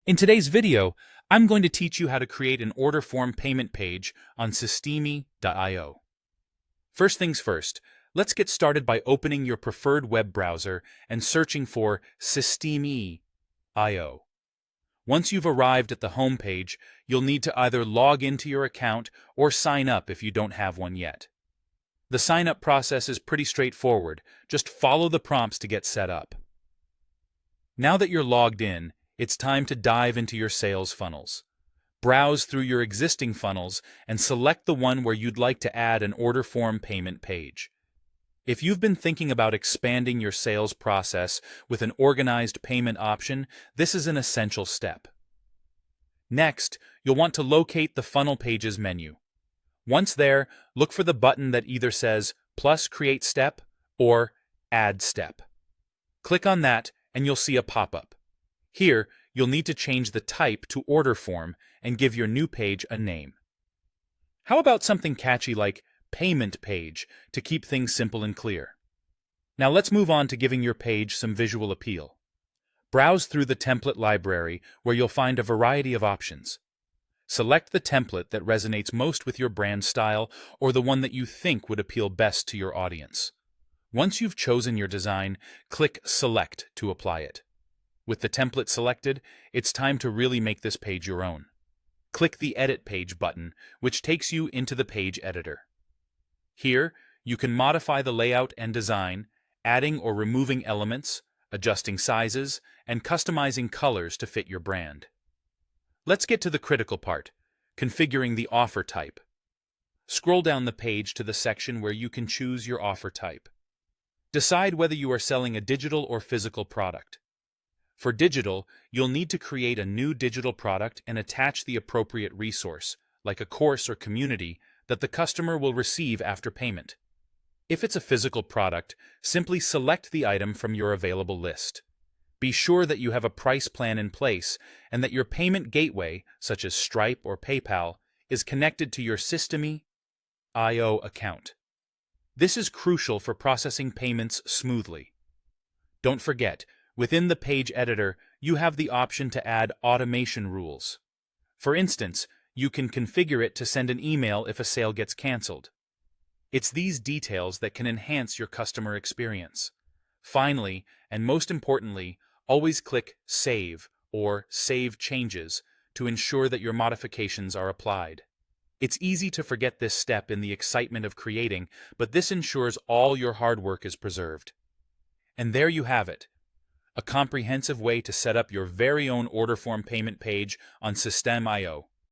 In today's video, I'm going to teach you how to create an order form payment page on Systeme.io. First things first, let's get started by opening your preferred web browser and searching for Systeme.io. Once you've arrived at the home page, you'll need to either log into your account or sign up if you don't have one yet. The sign-up process is pretty straightforward. Just follow the prompts to get set up. Now that you're logged in, it's time to dive into your sales funnels. Browse through your existing funnels and select the one where you'd like to add an order form payment page. If you've been thinking about expanding your sales process with an organized payment option, this is an essential step. Next, you'll want to locate the Funnel Pages menu. Once there, look for the button that either says Plus Create Step or Add Step. Click on that and you'll see a pop-up. Here, you'll need to change the type to order form and give your new page a name. How about something catchy like Payment Page to keep things simple and clear? Now let's move on to giving your page some visual appeal. Browse through the template library where you'll find a variety of options. Select the template that resonates most with your brand style or the one that you think would appeal best to your audience. Once you've chosen your design, click Select to apply it. With the template selected, it's time to really make this page your own. Click the Edit Page button, which takes you into the page editor. Here, you can modify the layout and design, adding or removing elements, adjusting sizes, and customizing colors to fit your brand. Let's get to the critical part, configuring the offer type. Scroll down the page to the section where you can choose your offer type. Decide whether you are selling a digital or physical product. For digital, you'll need to create a new digital product and attach the appropriate resource, like a course or community, that the customer will receive after payment. If it's a physical product, simply select the item from your available list. Be sure that you have a price plan in place and that your payment gateway, such as Stripe or PayPal, is connected to your Systeme.io account. This is crucial for processing payments smoothly. Don't forget, within the page editor, you have the option to add automation rules. For instance, you can configure it to send an email if a sale gets canceled. It's these details that can enhance your customer experience. Finally, and most importantly, always click Save or Save Changes to ensure that your modifications are applied. It's easy to forget this step in the excitement of creating, but this ensures all your hard work is preserved. And there you have it. A comprehensive way to set up your very own order form payment page on Systeme.io.